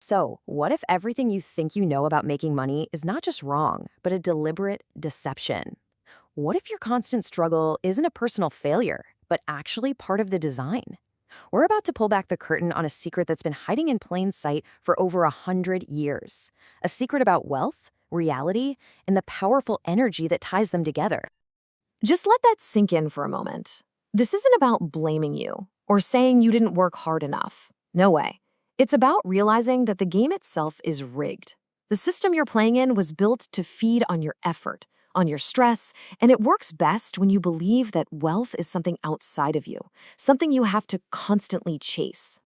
So, what if everything you think you know about making money is not just wrong, but a deliberate deception? What if your constant struggle isn't a personal failure, but actually part of the design? We're about to pull back the curtain on a secret that's been hiding in plain sight for over 100 years. A secret about wealth, reality, and the powerful energy that ties them together. Just let that sink in for a moment. This isn't about blaming you or saying you didn't work hard enough. No way. It's about realizing that the game itself is rigged. The system you're playing in was built to feed on your effort, on your stress, and it works best when you believe that wealth is something outside of you, something you have to constantly chase.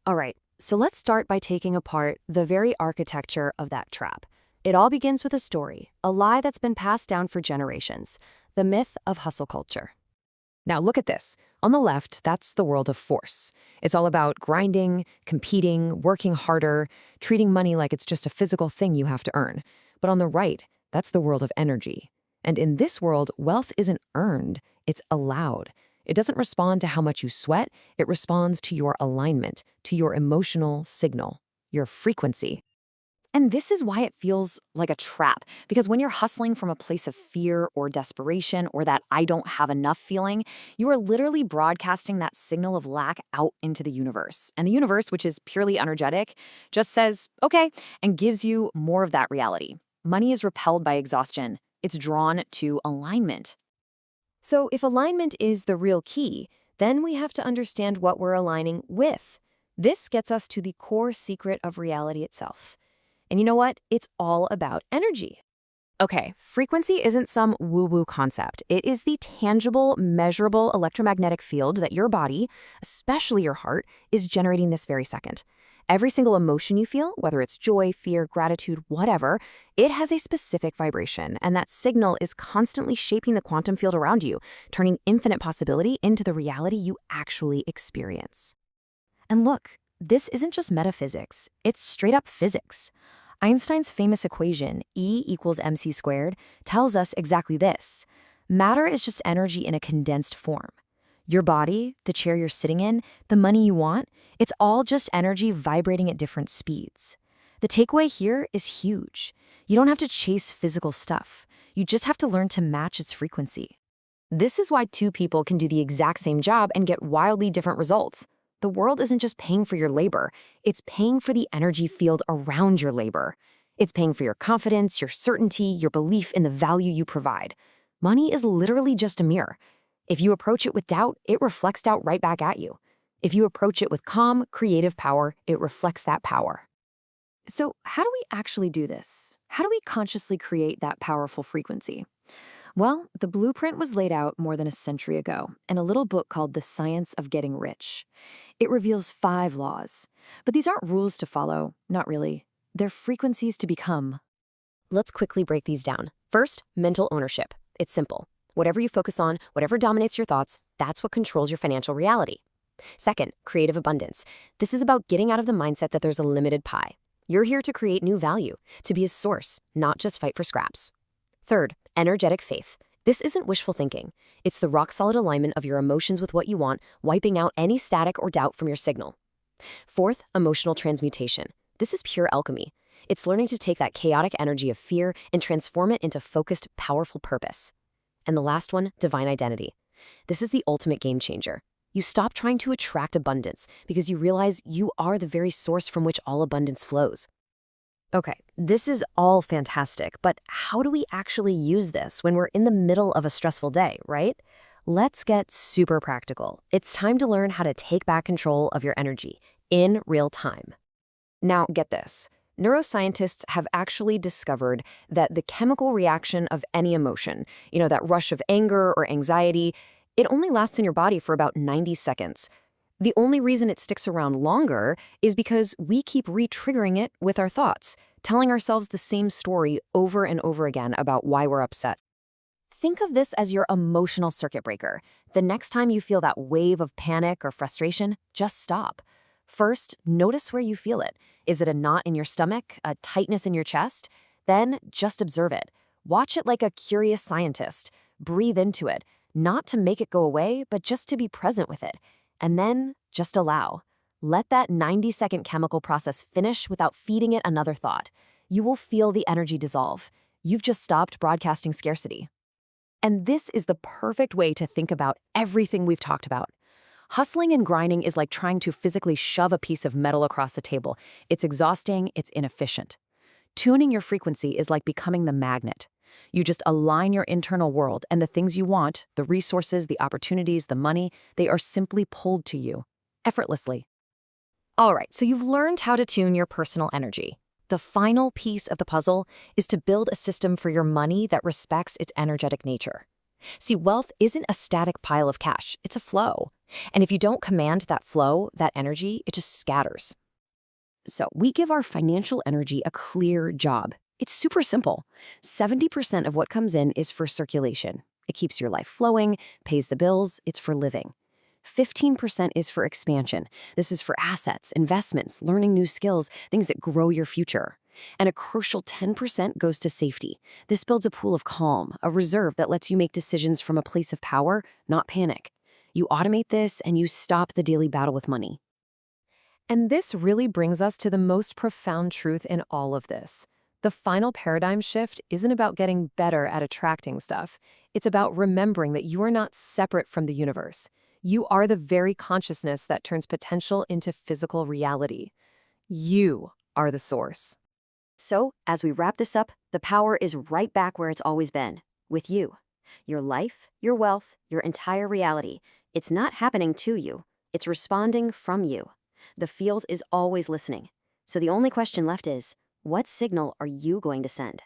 All right, so let's start by taking apart the very architecture of that trap. It all begins with a story, a lie that's been passed down for generations, the myth of hustle culture. Now look at this. On the left, that's the world of force. It's all about grinding, competing, working harder, treating money like it's just a physical thing you have to earn. But on the right, that's the world of energy. And in this world, wealth isn't earned, it's allowed. It doesn't respond to how much you sweat, it responds to your alignment, to your emotional signal, your frequency. And this is why it feels like a trap, because when you're hustling from a place of fear or desperation or that I don't have enough feeling, you are literally broadcasting that signal of lack out into the universe. And the universe, which is purely energetic, just says, okay, and gives you more of that reality. Money is repelled by exhaustion. It's drawn to alignment. So if alignment is the real key, then we have to understand what we're aligning with. This gets us to the core secret of reality itself. And you know what? It's all about energy. Okay, frequency isn't some woo-woo concept. It is the tangible, measurable electromagnetic field that your body, especially your heart, is generating this very second. Every single emotion you feel, whether it's joy, fear, gratitude, whatever, it has a specific vibration, and that signal is constantly shaping the quantum field around you, turning infinite possibility into the reality you actually experience. And look, this isn't just metaphysics, it's straight up physics. Einstein's famous equation, E equals mc squared, tells us exactly this. Matter is just energy in a condensed form. Your body, the chair you're sitting in, the money you want, it's all just energy vibrating at different speeds. The takeaway here is huge. You don't have to chase physical stuff. You just have to learn to match its frequency. This is why two people can do the exact same job and get wildly different results. The world isn't just paying for your labor, it's paying for the energy field around your labor. It's paying for your confidence, your certainty, your belief in the value you provide. Money is literally just a mirror. If you approach it with doubt, it reflects doubt right back at you. If you approach it with calm, creative power, it reflects that power. So how do we actually do this? How do we consciously create that powerful frequency? Well, the blueprint was laid out more than a century ago in a little book called The Science of Getting Rich. It reveals 5 laws, but these aren't rules to follow, not really. They're frequencies to become. Let's quickly break these down. First, mental ownership. It's simple. Whatever you focus on, whatever dominates your thoughts, that's what controls your financial reality. Second, creative abundance. This is about getting out of the mindset that there's a limited pie. You're here to create new value, to be a source, not just fight for scraps. Third, energetic faith. This isn't wishful thinking. It's the rock-solid alignment of your emotions with what you want, wiping out any static or doubt from your signal. Fourth, emotional transmutation. This is pure alchemy. It's learning to take that chaotic energy of fear and transform it into focused, powerful purpose. And the last one, divine identity. This is the ultimate game changer. You stop trying to attract abundance because you realize you are the very source from which all abundance flows. Okay, this is all fantastic, but how do we actually use this when we're in the middle of a stressful day, right? Let's get super practical. It's time to learn how to take back control of your energy in real time. Now, get this. Neuroscientists have actually discovered that the chemical reaction of any emotion, that rush of anger or anxiety, it only lasts in your body for about 90 seconds. The only reason it sticks around longer is because we keep re-triggering it with our thoughts, telling ourselves the same story over and over again about why we're upset. Think of this as your emotional circuit breaker. The next time you feel that wave of panic or frustration, just stop. First, notice where you feel it. Is it a knot in your stomach, a tightness in your chest? Then just observe it. Watch it like a curious scientist. Breathe into it, not to make it go away, but just to be present with it. And then just allow. Let that 90-second chemical process finish without feeding it another thought. You will feel the energy dissolve. You've just stopped broadcasting scarcity. And this is the perfect way to think about everything we've talked about. Hustling and grinding is like trying to physically shove a piece of metal across the table. It's exhausting, it's inefficient. Tuning your frequency is like becoming the magnet. You just align your internal world, and the things you want, the resources, the opportunities, the money, they are simply pulled to you, effortlessly. All right, so you've learned how to tune your personal energy. The final piece of the puzzle is to build a system for your money that respects its energetic nature. See, wealth isn't a static pile of cash, it's a flow. And if you don't command that flow, that energy, it just scatters. So we give our financial energy a clear job. It's super simple. 70% of what comes in is for circulation. It keeps your life flowing, pays the bills, it's for living. 15% is for expansion. This is for assets, investments, learning new skills, things that grow your future. And a crucial 10% goes to safety. This builds a pool of calm, a reserve that lets you make decisions from a place of power, not panic. You automate this and you stop the daily battle with money. And this really brings us to the most profound truth in all of this. The final paradigm shift isn't about getting better at attracting stuff. It's about remembering that you are not separate from the universe. You are the very consciousness that turns potential into physical reality. You are the source. So, as we wrap this up, the power is right back where it's always been, with you. Your life, your wealth, your entire reality. It's not happening to you. It's responding from you. The field is always listening. So the only question left is, what signal are you going to send?